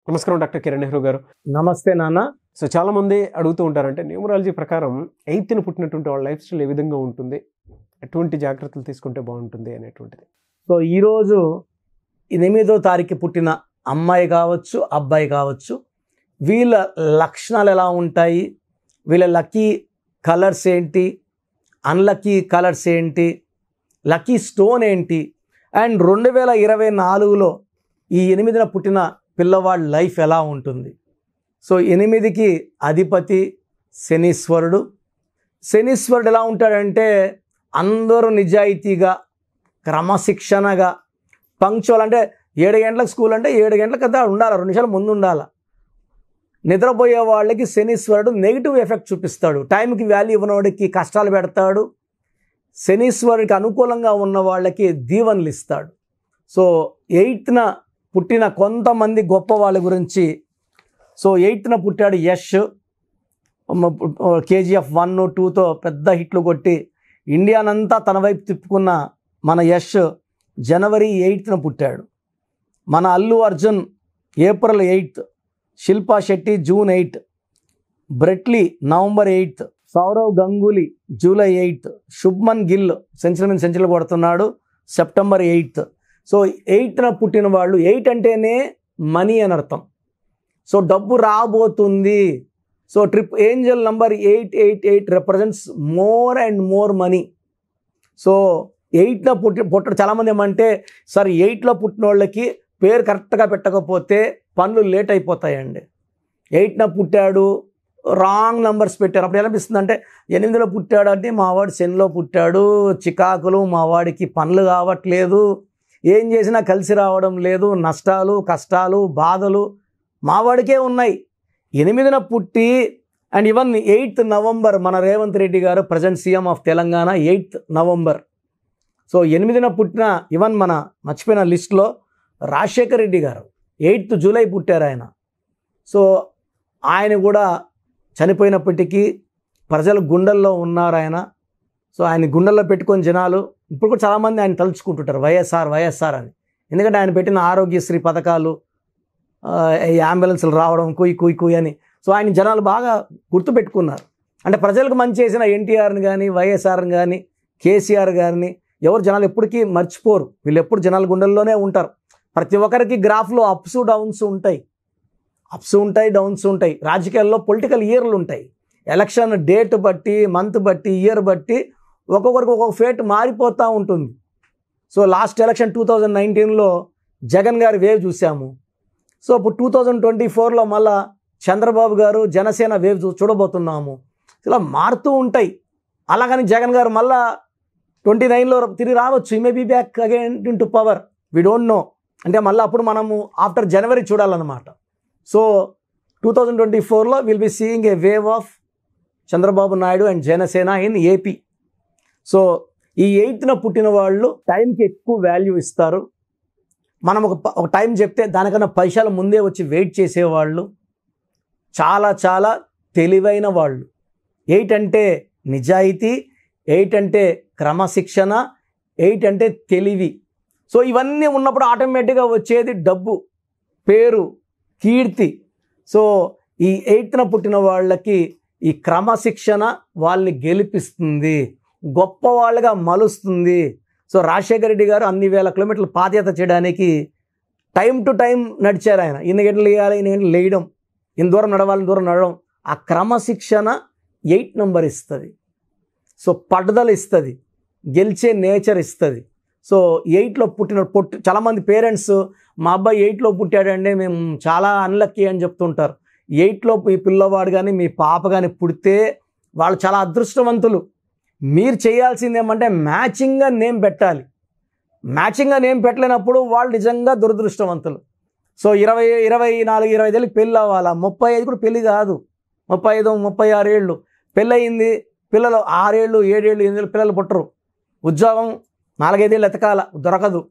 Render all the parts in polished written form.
నమస్కారం డాక్టర్ కిరణ్ నెహ్రూ గారు. నమస్తే నాన్న. సో చాలామంది అడుగుతూ ఉంటారంటే న్యూమరాలజీ ప్రకారం 8th పుట్టినటువంటి వాళ్ళ లైఫ్ స్టైల్ ఏ విధంగా ఉంటుంది, ఎటువంటి జాగ్రత్తలు తీసుకుంటే బాగుంటుంది అనేటువంటిది. సో ఈరోజు 8వ తారీఖు పుట్టిన అమ్మాయి కావచ్చు, అబ్బాయి కావచ్చు, వీళ్ళ లక్షణాలు ఎలా ఉంటాయి, వీళ్ళ లక్కీ కలర్స్ ఏంటి, అన్లక్కీ కలర్స్ ఏంటి, లక్కీ స్టోన్ ఏంటి, అండ్ 2024లో ఈ 8న పుట్టిన పిల్లవాడి లైఫ్ ఎలా ఉంటుంది. సో 8కి అధిపతి శనీశ్వరుడు. శనీశ్వరుడు ఎలా ఉంటాడంటే అందరూ నిజాయితీగా, క్రమశిక్షణగా, పంక్చువల్, అంటే 7 గంటలకు స్కూల్ అంటే 7 గంటలకు కదా ఉండాలి, 2 నిమిషాలు ముందు ఉండాలి. నిద్రపోయే వాళ్ళకి శనీశ్వరుడు నెగిటివ్ ఎఫెక్ట్ చూపిస్తాడు. టైంకి వాల్యూ ఇవ్వనోడికి కష్టాలు పెడతాడు. శనీశ్వరుడికి అనుకూలంగా ఉన్న వాళ్ళకి దీవెనలు ఇస్తాడు. సో 8న పుట్టిన కొంతమంది గొప్ప వాళ్ళ గురించి. సో 8న పుట్టాడు యష్. KGF 1, 2తో పెద్ద హిట్లు కొట్టి ఇండియానంతా తన వైపు తిప్పుకున్న మన యష్ జనవరి 8న పుట్టాడు. మన Allu Arjun April 8, Shilpa Shetty June 8, Brett Lee November 8, Sourav Ganguly July 8, Shubman Gill century మీద సెంచరీలు కొడుతున్నాడు సెప్టెంబర్ 8. సో 8న పుట్టిన వాళ్ళు, 8 అంటేనే మనీ అని అర్థం. సో డబ్బు రాబోతుంది. So trip angel number 888 represents more and more money. So 8న పుట్టడం చాలామంది ఏమంటే, సార్ 8లో పుట్టిన వాళ్ళకి పేరు కరెక్ట్గా పెట్టకపోతే పనులు లేట్ అయిపోతాయండి. 8న పుట్టాడు, రాంగ్ నంబర్స్ పెట్టారు. అప్పుడు ఎలా అనిపిస్తుంది అంటే 8లో పుట్టాడు అంటే మావాడు శనిలో పుట్టాడు, చికాకులు, మావాడికి పనులు కావట్లేదు, ఏం చేసినా కలిసి రావడం లేదు, నష్టాలు, కష్టాలు, బాధలు మావాడికే ఉన్నాయి. 8న పుట్టి అండ్ ఈవెన్ 8th నవంబర్ మన Revanth Reddy garu present CM of Telangana 8th November. So 8న పుట్టిన ఈవెన్ మన మర్చిపోయిన లిస్ట్లో రాజశేఖర్ రెడ్డి గారు 8th జూలై పుట్టారు ఆయన. సో ఆయన కూడా చనిపోయినప్పటికీ ప్రజల గుండెల్లో ఉన్నారు ఆయన. సో ఆయన గుండెల్లో పెట్టుకొని జనాలు ఇప్పుడు కూడా చాలామంది ఆయన తలుచుకుంటుంటారు వైఎస్ఆర్ అని. ఎందుకంటే ఆయన పెట్టిన ఆరోగ్యశ్రీ పథకాలు, ఈ అంబులెన్స్లు రావడం కుయ్ అని. సో ఆయన జనాలు బాగా గుర్తుపెట్టుకున్నారు. అంటే ప్రజలకు మంచి చేసిన ఎన్టీఆర్ని కానీ, వైఎస్ఆర్ని కానీ, కేసీఆర్ గారిని ఎవరు జనాలు ఎప్పటికీ మర్చిపోరు. వీళ్ళు ఎప్పుడు జనాల గుండెల్లోనే ఉంటారు. ప్రతి ఒక్కరికి గ్రాఫ్లో అప్స్ డౌన్స్ ఉంటాయి, డౌన్స్ ఉంటాయి. రాజకీయాల్లో పొలిటికల్ ఇయర్లు ఉంటాయి. ఎలక్షన్ డేట్ బట్టి, మంత్ బట్టి, ఇయర్ బట్టి ఒక్కొక్కరికి ఒక్కొక్క ఫేట్ మారిపోతూ ఉంటుంది. సో లాస్ట్ ఎలక్షన్ 2019లో జగన్ గారి వేవ్ చూసాము. సో ఇప్పుడు 2024లో మళ్ళా చంద్రబాబు గారు జనసేన వేవ్ చూడబోతున్నాము. ఇలా మారుతూ ఉంటాయి. అలాగని జగన్ గారు మళ్ళా 29లో తిరిగి రావచ్చు. He may be back again in to power, we don't know. అంటే మళ్ళీ అప్పుడు మనము ఆఫ్టర్ జనవరి చూడాలన్నమాట. సో 2024లో will be seeing a wave of Chandrababu Naidu and Janasena in AP. So ఈ 8న పుట్టిన వాళ్ళు టైంకి ఎక్కువ వాల్యూ ఇస్తారు. మనం ఒక టైం చెప్తే దానికన్నా పైసలు ముందే వచ్చి వెయిట్ చేసేవాళ్ళు, చాలా చాలా తెలివైన వాళ్ళు. 8 అంటే నిజాయితీ, 8 అంటే క్రమశిక్షణ, 8 అంటే తెలివి. సో ఇవన్నీ ఉన్నప్పుడు ఆటోమేటిక్గా వచ్చేది డబ్బు, పేరు, కీర్తి. సో ఈ 8న పుట్టిన వాళ్ళకి ఈ క్రమశిక్షణ వాళ్ళని గెలిపిస్తుంది, గొప్ప వాళ్ళగా మలుస్తుంది. సో రాజశేఖర రెడ్డి గారు అన్ని వేల కిలోమీటర్లు పాదయాత్ర చేయడానికి టైం టు టైం నడిచారు ఆయన. ఇన్ని గంటలు లేయాలి, ఇన్ని గంటలు లేయడం, ఇన్ని దూరం నడవాలి, దూరం నడవడం. ఆ క్రమశిక్షణ 8 నంబర్ ఇస్తుంది. సో పట్టుదల ఇస్తుంది, గెలిచే నేచర్ ఇస్తుంది. సో 8లో చాలామంది పేరెంట్స్ మా అబ్బాయి 8లో పుట్టాడంటే మేము చాలా అన్లక్కీ అని చెప్తుంటారు. 8లో ఈ పిల్లవాడు కానీ మీ పాప కానీ పుడితే వాళ్ళు చాలా అదృష్టవంతులు. మీరు చేయాల్సింది ఏమంటే మ్యాచింగ్గా నేమ్ పెట్టాలి. మ్యాచింగ్గా నేమ్ పెట్టలేనప్పుడు వాళ్ళు నిజంగా దురదృష్టవంతులు. సో 24, 25 పెళ్ళి అవ్వాలా, 35 కూడా పెళ్ళి కాదు, 35, 36 ఏళ్ళు పెళ్ళయింది, పిల్లలు 6 ఏళ్ళు, 7 ఏళ్ళు, 8 ఏళ్ళు పిల్లలు పుట్టరు. ఉద్యోగం 4-5 ఏళ్ళు ఎతకాల, దొరకదు.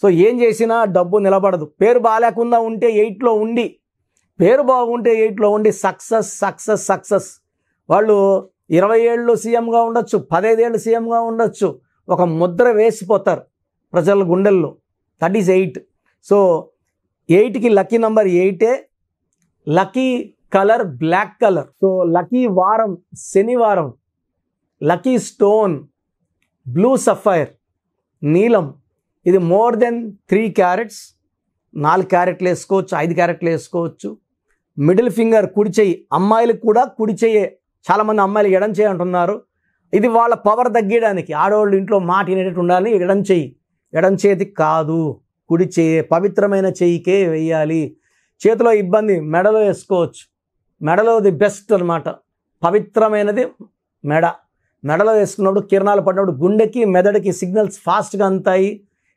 సో ఏం చేసినా డబ్బు నిలబడదు. పేరు బాగాలేకుండా ఉంటే 8లో ఉండి, పేరు బాగుంటే 8లో ఉండి సక్సెస్. వాళ్ళు 20 ఏళ్ళు సీఎంగా ఉండొచ్చు, 15 ఏళ్ళు సీఎంగా ఉండొచ్చు, ఒక ముద్ర వేసిపోతారు ప్రజల గుండెల్లో. That is 8. సో 8కి lucky number 8, lucky colour black colour. So lucky వారం శనివారం, లక్కీ స్టోన్ బ్లూ సఫైర్, నీలం. ఇది మోర్ దెన్ 3 క్యారెట్స్, 4 క్యారెట్లు వేసుకోవచ్చు, 5 క్యారెట్లు వేసుకోవచ్చు. మిడిల్ ఫింగర్ కుడి చెయ్యి, అమ్మాయిలకు కూడా కుడి చెయ్యే, చాలామంది అమ్మాయిలు ఎడం చెయ్యి అంటున్నారు. ఇది వాళ్ళ పవర్ తగ్గడానికి, ఆడవాళ్ళు ఇంట్లో మాట వినేటట్టు ఉండాలి. ఎడం చెయ్యి, ఎడం చేతికి కాదు, కుడి చెయ్యి, పవిత్రమైన చెయ్యికే వేయాలి. చేతిలో ఇబ్బంది, మెడలో వేసుకోవచ్చు. మెడలో ది బెస్ట్ అనమాట, పవిత్రమైనది మెడలో వేసుకున్నప్పుడు కిరణాలు పడినప్పుడు గుండెకి మెదడుకి సిగ్నల్స్ ఫాస్ట్గా అందుతాయి.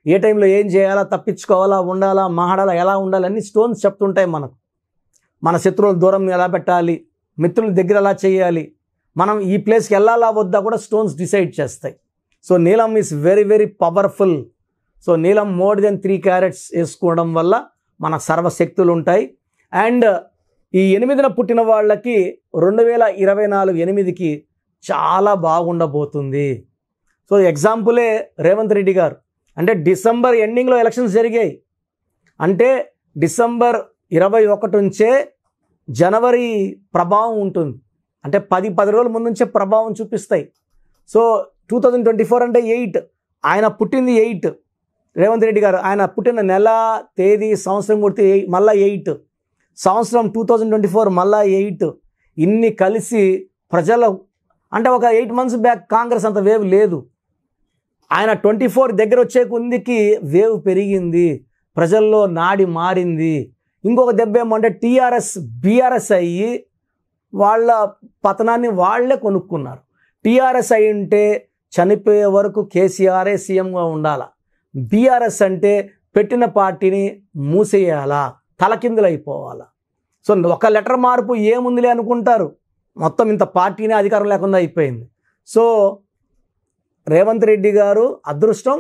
ఏ టైంలో ఏం చేయాలా, తప్పించుకోవాలా, ఉండాలా, మాట్లాడాలా, ఎలా ఉండాలి అన్ని స్టోన్స్ చెప్తుంటాయి మనకు. మన శత్రువుల దూరం ఎలా పెట్టాలి, మిత్రుల దగ్గర ఎలా చేయాలి, మనం ఈ ప్లేస్కి వెళ్ళాలా వద్దా కూడా స్టోన్స్ డిసైడ్ చేస్తాయి. సో నీలం is very very powerful. So నీలం మోర్ దెన్ 3 క్యారెట్స్ వేసుకోవడం వల్ల మన సర్వశక్తులు ఉంటాయి. అండ్ ఈ 8న పుట్టిన వాళ్ళకి 2024 8కి చాలా బాగుండబోతుంది. సో ఎగ్జాంపులే రేవంత్ రెడ్డి గారు. అంటే డిసెంబర్ ఎండింగ్లో ఎలక్షన్స్ జరిగాయి, అంటే డిసెంబర్ 21 నుంచే జనవరి ప్రభావం ఉంటుంది. అంటే 10 రోజుల ముందు నుంచే ప్రభావం చూపిస్తాయి. సో 2024 అంటే 8, ఆయన పుట్టింది 8, రేవంత్ రెడ్డి గారు. ఆయన పుట్టిన నెల, తేదీ, సంవత్సరం కొడితే మళ్ళీ 8, సంవత్సరం 2024 మళ్ళీ 8. ఇన్ని కలిసి ప్రజల, అంటే ఒక 8 months బ్యాక్ కాంగ్రెస్ అంత వేవ్ లేదు. ఆయన 24 దగ్గర వచ్చే కొందికి వేవ్ పెరిగింది, ప్రజల్లో నాడి మారింది. ఇంకొక దెబ్బ ఏమంటే టీఆర్ఎస్ బీఆర్ఎస్ అయ్యి వాళ్ళ పతనాన్ని వాళ్లే కొనుక్కున్నారు. టీఆర్ఎస్ అయి ఉంటే చనిపోయే వరకు కేసీఆరే సీఎంగా ఉండాలా, బీఆర్ఎస్ అంటే పెట్టిన పార్టీని మూసేయాలా, తలకిందులైపోవాలా. సో ఒక లెటర్ మార్పు ఏముందిలే అనుకుంటారు, మొత్తం ఇంత పార్టీనే అధికారం లేకుండా అయిపోయింది. సో రేవంత్ రెడ్డి గారు అదృష్టం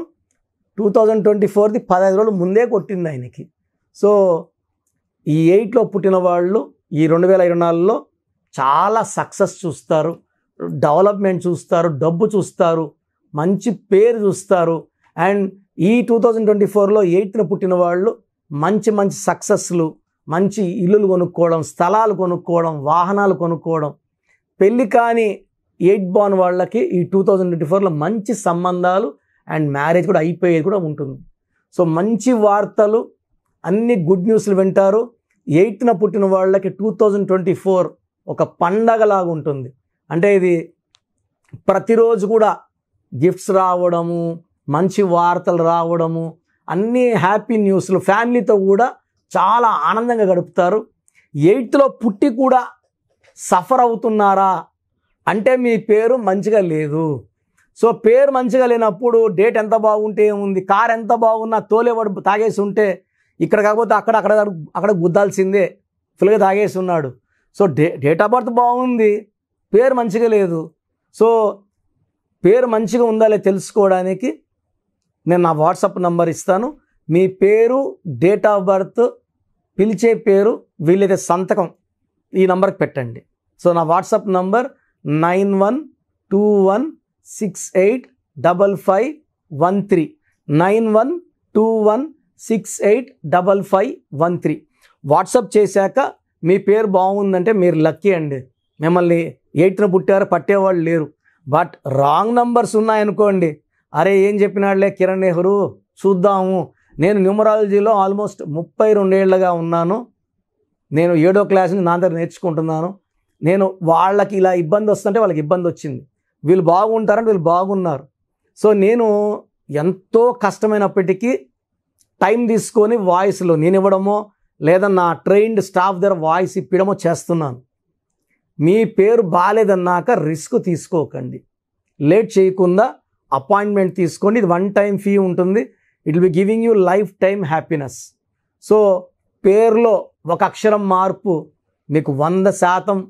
2024ది 15 రోజులు ముందే కొట్టింది ఆయనకి. సో ఈ 8లో పుట్టిన వాళ్ళు ఈ 2024లో చాలా సక్సెస్ చూస్తారు, డెవలప్మెంట్ చూస్తారు, డబ్బు చూస్తారు, మంచి పేరు చూస్తారు. అండ్ ఈ 2024లో 8న పుట్టిన వాళ్ళు మంచి మంచి సక్సెస్లు, మంచి ఇల్లులు కొనుక్కోవడం, స్థలాలు కొనుక్కోవడం, వాహనాలు కొనుక్కోవడం. పెళ్ళి కాని 8 born వాళ్ళకి ఈ 2024లో మంచి సంబంధాలు అండ్ మ్యారేజ్ కూడా అయిపోయేది కూడా ఉంటుంది. సో మంచి వార్తలు, అన్ని గుడ్ న్యూస్లు వింటారు. 8న పుట్టిన వాళ్ళకి 2024 ఒక పండగలాగా ఉంటుంది. అంటే ఇది ప్రతిరోజు కూడా గిఫ్ట్స్ రావడము, మంచి వార్తలు రావడము, అన్నీ హ్యాపీ న్యూస్లు, ఫ్యామిలీతో కూడా చాలా ఆనందంగా గడుపుతారు. 8లో పుట్టి కూడా సఫర్ అవుతున్నారా అంటే మీ పేరు మంచిగా లేదు. సో పేరు మంచిగా లేనప్పుడు డేట్ ఎంత బాగుంటే ఏముంది, కార్ ఎంత బాగున్నా తోలేవాడు తాగేసి ఉంటే ఇక్కడ కాకపోతే అక్కడ గుద్దాల్సిందే, ఫుల్గా తాగేసి ఉన్నాడు. సో డేట్ ఆఫ్ బర్త్ బాగుంది, పేరు మంచిగా లేదు. సో పేరు మంచిగా ఉందా లేదా తెలుసుకోవడానికి నేను నా వాట్సాప్ నంబర్ ఇస్తాను. మీ పేరు, డేట్ ఆఫ్ బర్త్, పిలిచే పేరు, వీలైతే సంతకం ఈ నంబర్కి పెట్టండి. సో నా వాట్సాప్ నంబర్ 9121685513 9121685513. వాట్సాప్ చేశాక మీ పేరు బాగుందంటే మీరు లక్కీ అండి. మిమ్మల్ని 8న పుట్టారు పట్టేవాళ్ళు లేరు. బట్ రాంగ్ నంబర్స్ ఉన్నాయనుకోండి, అరే ఏం చెప్పినాడులే కిరణ్ నెహ్రూ, చూద్దాము. నేను న్యూమరాలజీలో ఆల్మోస్ట్ 32 ఏళ్ళగా ఉన్నాను. నేను 7వ క్లాస్ నుంచి నా దగ్గర నేర్చుకుంటున్నాను. నేను వాళ్ళకి ఇలా ఇబ్బంది వస్తుంటే వాళ్ళకి ఇబ్బంది వచ్చింది, వీళ్ళు బాగుంటారంటే వీళ్ళు బాగున్నారు. సో నేను ఎంతో కష్టమైనప్పటికీ టైం తీసుకొని వాయిస్లో నేను ఇవ్వడమో లేదా నా ట్రైన్డ్ స్టాఫ్ దగ్గర వాయిస్ ఇప్పడమో చేస్తున్నాను. మీ పేరు బాగాలేదన్నాక రిస్క్ తీసుకోకండి, లేట్ చేయకుండా అపాయింట్మెంట్ తీసుకోండి. ఇది 1 time ఫీ ఉంటుంది. It will be giving you life time happiness. So పేరులో ఒక అక్షరం మార్పు మీకు 100%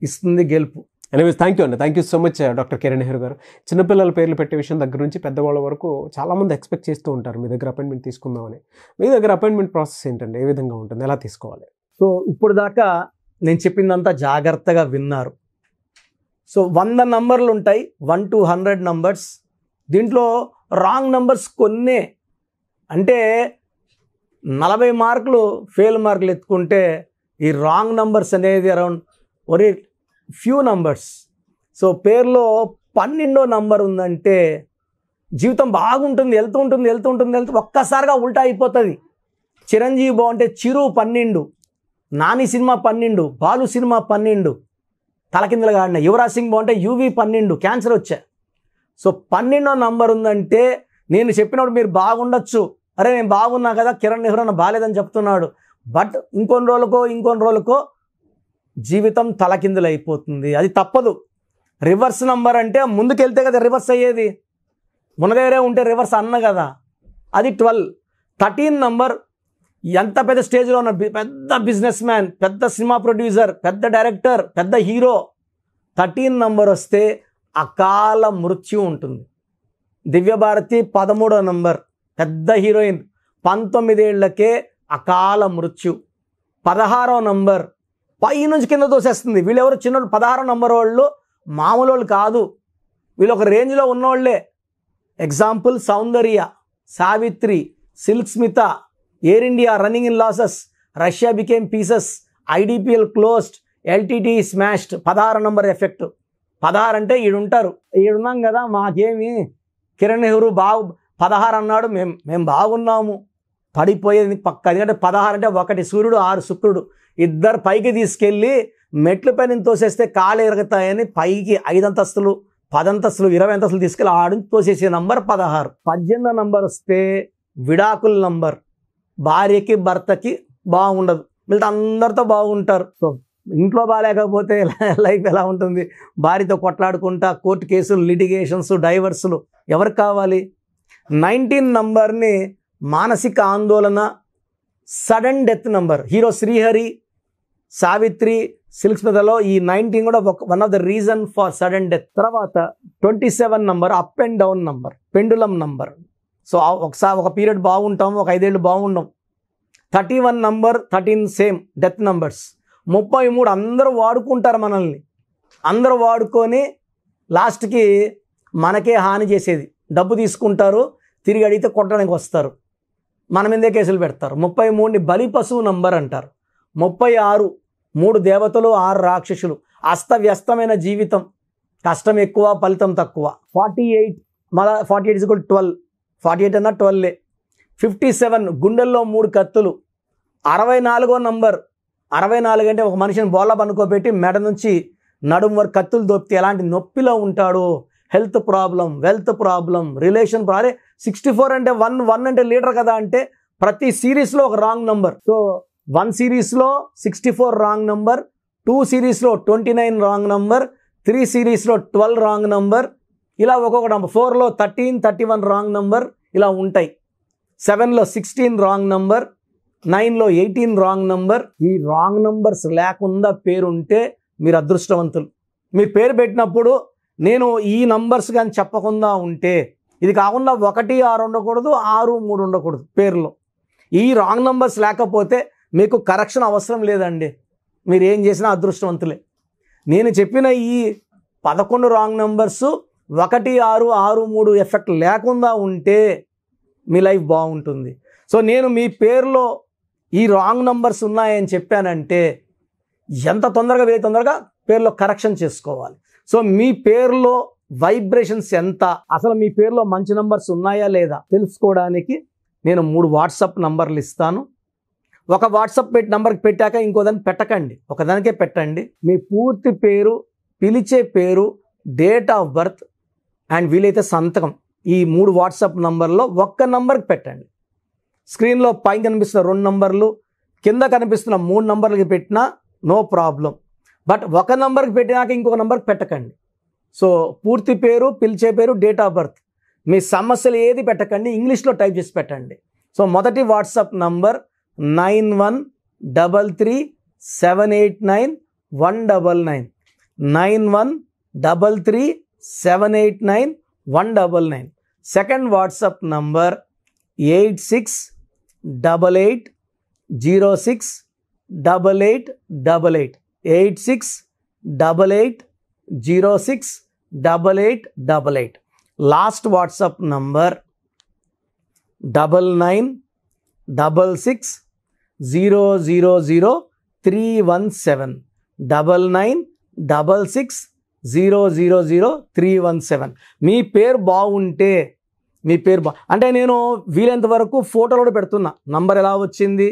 ఇస్తుంది గెలుపు. ఎనీవేస్ థ్యాంక్ యూ అండి, thank you so much doctor Kiran Nehru గారు. చిన్నపిల్లల పేర్లు పెట్టే విషయం దగ్గర నుంచి పెద్దవాళ్ళ వరకు చాలామంది ఎక్స్పెక్ట్ చేస్తూ ఉంటారు మీ దగ్గర అపాయింట్మెంట్ తీసుకుందామని. మీ దగ్గర అపాయింట్మెంట్ ప్రాసెస్ ఏంటండి, ఏ విధంగా ఉంటుంది, ఎలా తీసుకోవాలి? సో ఇప్పుడు దాకా నేను చెప్పిందంతా జాగ్రత్తగా విన్నారు. సో 100 నంబర్లు ఉంటాయి, 1 to 100 నంబర్స్. దీంట్లో రాంగ్ నంబర్స్ కొన్నే, అంటే 40 మార్కులు ఫెయిల్ మార్కులు ఎత్తుకుంటే ఈ రాంగ్ నంబర్స్ అనేది అరౌండ్ ఒరే ఫ్యూ నంబర్స్. సో పేరులో 12వ నంబర్ ఉందంటే జీవితం బాగుంటుంది, వెళ్తూ ఒక్కసారిగా ఉల్టా అయిపోతుంది. చిరంజీవి బాగుంటే చిరు 12, నాని సినిమా 12, బాలు సినిమా 12 తలకిందులుగా ఆడిన, యువరాజ్ సింగ్ బాగుంటే యువి 12 క్యాన్సర్ వచ్చా. సో 12వ నంబర్ ఉందంటే నేను చెప్పినప్పుడు మీరు బాగుండొచ్చు, అరే నేను బాగున్నా కదా, కిరణ్ నెహ్రూ అన్న బాగాలేదని చెప్తున్నాడు, బట్ ఇంకొన్ని రోజులకో జీవితం తలకిందులు అయిపోతుంది. అది తప్పదు. రివర్స్ నంబర్ అంటే ముందుకెళ్తే కదా రివర్స్ అయ్యేది, మన దగ్గరే ఉంటే రివర్స్ అన్న కదా. అది 12. 13 నంబర్ ఎంత పెద్ద స్టేజ్లో ఉన్న పెద్ద బిజినెస్ మ్యాన్, పెద్ద సినిమా ప్రొడ్యూసర్, పెద్ద డైరెక్టర్, పెద్ద హీరో, 13 నంబర్ వస్తే అకాల మృత్యు ఉంటుంది. దివ్యభారతి 13వ నంబర్, పెద్ద హీరోయిన్, 19 ఏళ్లకే అకాల మృత్యు. 16వ నంబర్ పై నుంచి కింద తోసేస్తుంది. వీళ్ళెవరు చిన్నోళ్ళు, 16వ నంబర్ వాళ్ళు మామూలు వాళ్ళు కాదు, వీళ్ళు ఒక రేంజ్లో ఉన్నోళ్లే. Example Soundarya, Savitri, Silk Smitha, Air India running in losses, Russia became pieces, IDPL closed, LTT smashed. 16 number effect. 16 అంటే ఈడుంటారు, ఈడున్నాం కదా మాకేమి, కిరణ్ నెహ్రూ 16 అన్నాడు, మేము బాగున్నాము, పడిపోయేది పక్క. ఎందుకంటే 16 అంటే 1 సూర్యుడు 6 శుక్రుడు, ఇద్దరు పైకి తీసుకెళ్ళి మెట్ల పైన తోసేస్తే కాళ్ళు ఎరుగుతాయని పైకి 5 అంతస్తులు 10 అంతస్తులు 20 అంతస్తులు తీసుకెళ్ళి ఆడిని తోసేసే నంబర్ 16. 18వ నంబర్ వస్తే విడాకుల నంబర్. భార్యకి భర్తకి బాగుండదు, వీళ్ళతో అందరితో బాగుంటారు. సో ఇంట్లో బాగాలేకపోతే లైఫ్ ఎలా ఉంటుంది, భార్యతో కొట్లాడుకుంటా, కోర్టు కేసులు, లిటిగేషన్స్, డైవర్సులు ఎవరికి కావాలి. 19 నంబర్ని మానసిక ఆందోళన, sudden death number. Hero Srihari, Savitri, Silk స్మితలో ఈ 19 కూడా one of the reason for sudden death. తర్వాత 27 number up and down number, pendulum number. So ఒకసారి ఒక పీరియడ్ బాగుంటాం, ఒక 5 ఏళ్ళు బాగుండం. 31 నంబర్ 13 సేమ్ డెత్ నంబర్స్. 33 అందరూ వాడుకుంటారు మనల్ని, అందరూ వాడుకొని లాస్ట్కి మనకే హాని చేసేది. డబ్బు తీసుకుంటారు, తిరిగి అడిగితే కొట్టడానికి వస్తారు, మన మీదే కేసులు పెడతారు. 33ని బలి పశువు నంబర్ అంటారు. 36 3 దేవతలు 6 రాక్షసులు. అస్తవ్యస్తమైన జీవితం, కష్టం ఎక్కువ ఫలితం తక్కువ. 48 మళ్ళా 48 = 12, 48 అన్నా 12. 57 గుండెల్లో 3 కత్తులు. 64వ నంబర్, 64 అంటే ఒక మనిషిని బోళ్ళ పనుకోబెట్టి మెడ నుంచి నడుము వరకు కత్తులు దొప్పితే ఎలాంటి నొప్పిలో ఉంటాడో, health problem, wealth problem, relation problem. 64 అంటే 1 అంటే లీటర్ కదా, అంటే ప్రతి సిరీస్లో ఒక రాంగ్ నంబర్. సో 1 సిరీస్లో 64 రాంగ్ నంబర్, 2 సిరీస్లో 29 రాంగ్ నంబర్, 3 సిరీస్లో 12 రాంగ్ నంబర్, ఇలా ఒక్కొక్క నంబర్. 4లో 13, 31 రాంగ్ నంబర్ ఇలా ఉంటాయి. 7లో 16 రాంగ్ నంబర్, 9లో 18 రాంగ్ నంబర్. ఈ రాంగ్ నంబర్స్ లేకుండా పేరుంటే మీరు అదృష్టవంతులు. మీరు పేరు పెట్టినప్పుడు నేను ఈ నంబర్స్ కానీ చెప్పకుండా ఉంటే, ఇది కాకుండా 1, 6 ఉండకూడదు, 6, 3 ఉండకూడదు పేరులో. ఈ రాంగ్ నంబర్స్ లేకపోతే మీకు కరెక్షన్ అవసరం లేదండి, మీరు ఏం చేసినా అదృష్టవంతులే. నేను చెప్పిన ఈ 11 రాంగ్ నంబర్స్ 1, 6, 6, 3 ఎఫెక్ట్ లేకుండా ఉంటే మీ లైఫ్ బాగుంటుంది. సో నేను మీ పేరులో ఈ రాంగ్ నంబర్స్ ఉన్నాయని చెప్పానంటే ఎంత తొందరగా పేరులో కరెక్షన్ చేసుకోవాలి. సో మీ పేరులో వైబ్రేషన్స్ ఎంత, అసలు మీ పేరులో మంచి నంబర్స్ ఉన్నాయా లేదా తెలుసుకోవడానికి నేను 3 వాట్సాప్ నంబర్లు ఇస్తాను. ఒక వాట్సాప్ నంబర్కి పెట్టాక ఇంకో దాన్ని పెట్టకండి, ఒకదానికే పెట్టండి. మీ పూర్తి పేరు, పిలిచే పేరు, డేట్ ఆఫ్ బర్త్ అండ్ వీలైతే సంతకం, ఈ 3 వాట్సాప్ నంబర్లో ఒక్క నంబర్కి పెట్టండి. స్క్రీన్లో పైన కనిపిస్తున్న 2 నంబర్లు, కింద కనిపిస్తున్న 3 నంబర్లకి పెట్టినా నో ప్రాబ్లం. బట్ ఒక నంబర్కి పెట్టినాక ఇంకొక నంబర్కి పెట్టకండి. సో పూర్తి పేరు, పిలిచే పేరు, డేట్ ఆఫ్ బర్త్, మీ సమస్యలు ఏది పెట్టకండి, ఇంగ్లీష్లో టైప్ చేసి పెట్టండి. సో మొదటి WhatsApp number 9133789199, 9133789199. Second WhatsApp number 8688068888, 8688068888. Last WhatsApp number 9996 9966000317 9966000317. మీ పేరు బాగుంటే అంటే నేను వీలైనంత వరకు ఫోటోలు కూడా పెడుతున్నా. నంబర్ ఎలా వచ్చింది,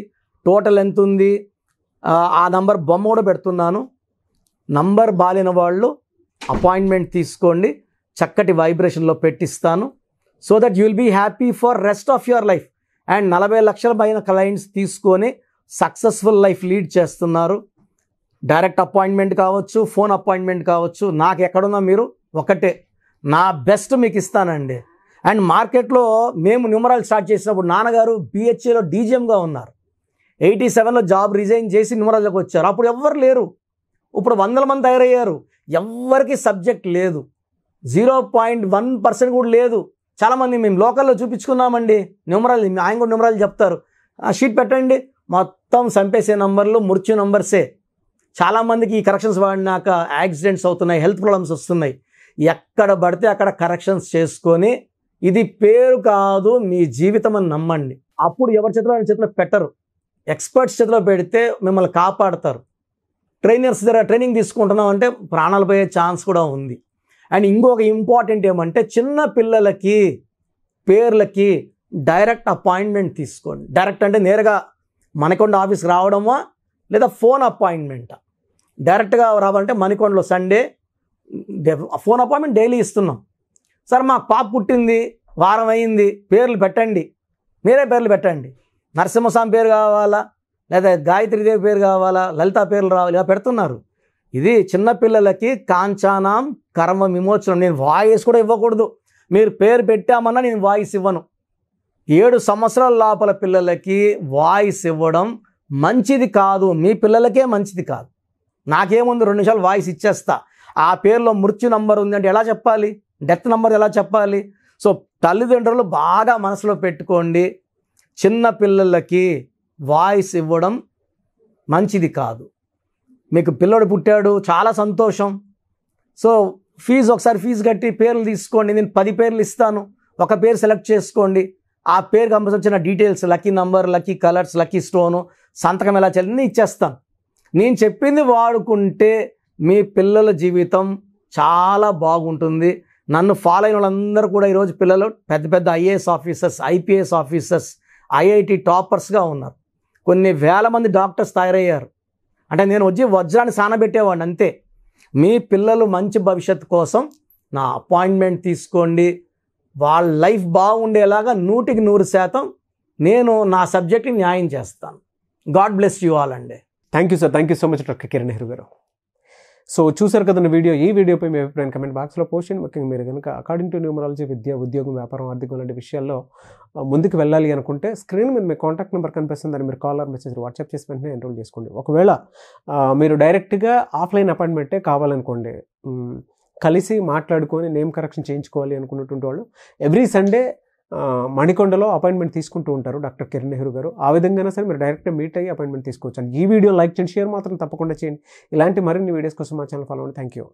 టోటల్ ఎంత ఉంది, ఆ నంబర్ బొమ్మ కూడా పెడుతున్నాను. నంబర్ బాలేని వాళ్ళు అపాయింట్మెంట్ తీసుకోండి, చక్కటి వైబ్రేషన్లో పెట్టిస్తాను. So that you will be happy for rest of your life. And 40 లక్షల పైన క్లయింట్స్ తీసుకొని సక్సెస్ఫుల్ లైఫ్ లీడ్ చేస్తున్నారు. డైరెక్ట్ అపాయింట్మెంట్ కావచ్చు, ఫోన్ అపాయింట్మెంట్ కావచ్చు. నాకు ఎక్కడున్నా మీరు ఒకటే, నా బెస్ట్ మీకు ఇస్తానండి. అండ్ మార్కెట్లో మేము న్యూమరాల్ స్టార్ట్ చేసినప్పుడు నాన్నగారు BHAలో DGMగా ఉన్నారు. 87లో జాబ్ రిజైన్ చేసి న్యూమరాల్లోకి వచ్చారు. అప్పుడు ఎవ్వరు లేరు. ఇప్పుడు 100 మంది తయారయ్యారు. ఎవ్వరికి సబ్జెక్ట్ లేదు, 0.1% కూడా లేదు. చాలామంది మేము లోకల్లో చూపించుకున్నామండి న్యూమరాల్, ఆయన కూడా న్యూమరాల్ చెప్తారు. ఆ షీట్ పెట్టండి, మొత్తం చంపేసే నంబర్లు, మృత్యు నంబర్సే. చాలామందికి ఈ కరెక్షన్స్ వాడినాక యాక్సిడెంట్స్ అవుతున్నాయి, హెల్త్ ప్రాబ్లమ్స్ వస్తున్నాయి. ఎక్కడ పడితే అక్కడ కరెక్షన్స్ చేసుకొని ఇది పేరు కాదు మీ జీవితం అని నమ్మండి. అప్పుడు ఎవరి చేతిలో పెట్టరు, ఎక్స్పర్ట్స్ చేతిలో పెడితే మిమ్మల్ని కాపాడతారు. ట్రైనర్స్ దగ్గర ట్రైనింగ్ తీసుకుంటున్నాం అంటే ప్రాణాలు పోయే ఛాన్స్ కూడా ఉంది. అండ్ ఇంకొక ఇంపార్టెంట్ ఏమంటే చిన్న పిల్లలకి పేర్లకి డైరెక్ట్ అపాయింట్మెంట్ తీసుకోండి. డైరెక్ట్ అంటే నేరుగా మణికొండ ఆఫీస్కి రావడమా లేదా ఫోన్ అపాయింట్మెంటా? డైరెక్ట్గా రావాలంటే మణికొండలో సండే ఫోన్ అపాయింట్మెంట్ డైలీ ఇస్తున్నాం. సార్ మాకు పాప పుట్టింది, వారం అయింది, పేర్లు పెట్టండి, మీరే పేర్లు పెట్టండి. నరసింహస్వామి పేరు కావాలా, లేదా గాయత్రీదేవి పేరు కావాలా, లలిత పేర్లు రావాలి, ఇలా పెడుతున్నారు. ఇది చిన్నపిల్లలకి కాంచానాం కర్మ విమోచనం. నేను వాయిస్ కూడా ఇవ్వకూడదు, మీరు పేరు పెట్టామన్నా నేను వాయిస్ ఇవ్వను. 7 సంవత్సరాల లోపల పిల్లలకి వాయిస్ ఇవ్వడం మంచిది కాదు, మీ పిల్లలకే మంచిది కాదు. నాకేముంది 2 నిమిషాలు వాయిస్ ఇచ్చేస్తా. ఆ పేరులో మృత్యు నంబర్ ఉందంటే ఎలా చెప్పాలి, డెత్ నంబర్ ఎలా చెప్పాలి? సో తల్లిదండ్రులు బాగా మనసులో పెట్టుకోండి, చిన్న పిల్లలకి వాయిస్ ఇవ్వడం మంచిది కాదు. మీకు పిల్లడు పుట్టాడు, చాలా సంతోషం. సో ఒకసారి ఫీజు కట్టి పేర్లు తీసుకోండి. నేను 10 పేర్లు ఇస్తాను, ఒక పేరు సెలెక్ట్ చేసుకోండి. ఆ పేరు సంబంధించిన details, lucky number, lucky colours, lucky stone, సంతకం ఎలా చేయాలని ఇచ్చేస్తాను. నేను చెప్పింది వాడుకుంటే మీ పిల్లల జీవితం చాలా బాగుంటుంది. నన్ను ఫాలో అయిన వాళ్ళందరూ కూడా ఈరోజు పిల్లలు పెద్ద IAS officers, IPS officers, IIT టాపర్స్గా ఉన్నారు. కొన్ని వేల మంది డాక్టర్స్ తయారయ్యారు. అంటే నేను వచ్చి వజ్రాన్ని సానబెట్టేవాడిని అంతే. మీ పిల్లలు మంచి భవిష్యత్తు కోసం నా అపాయింట్మెంట్ తీసుకోండి. వాళ్ళ లైఫ్ బాగుండేలాగా 100% నేను నా సబ్జెక్ట్ని న్యాయం చేస్తాను. గాడ్ బ్లెస్ యూ ఆల్ అండి. Thank you sir, thank you so much doctor Kiran Nehru గారు. సో చూసారు కదా ఈ వీడియోపై మీ అభిప్రాయం కమెంట్ బాక్స్లో పోస్ట్ చేయండి. ముఖ్యంగా మీరు కనుక అకార్డింగ్ టు న్యూమరాలజీ విద్య, ఉద్యోగం, వ్యాపారం, ఆర్థికం లాంటి విషయాల్లో ముందుకు వెళ్ళాలి అనుకుంటే స్క్రీన్ మీద మీ కాంటాక్ట్ నెంబర్ కనిపిస్తుంది, దాన్ని మీరు కాల్ ఆర్ మెసేజ్ వాట్సాప్ చేసి వెంటనే ఎన్రోల్ చేసుకోండి. ఒకవేళ మీరు డైరెక్ట్గా ఆఫ్లైన్ అపాయింట్మెంటే కావాలనుకోండి, కలిసి మాట్లాడుకొని నేమ్ కరెక్షన్ చేయించుకోవాలి అనుకున్నటువంటి వాళ్ళు ఎవ్రీ సండే మణికొండలో అపాయింట్మెంట్ తీసుకుంటూ ఉంటారు డాక్టర్ కిరణ్ నెహ్రూ గారు. ఆ విధంగా సరే మీరు డైరెక్ట్గా మీట్ అయ్యి అపాయింట్మెంట్ తీసుకోవచ్చు. అండ్ ఈ వీడియో లైక్ చేయండి, షేర్ మాత్రం తప్పకుండా చేయండి. ఇలాంటి మరిన్ని వీడియోస్ కోసం మా ఛానల్ ఫాలో అవ్వండి. Thank you.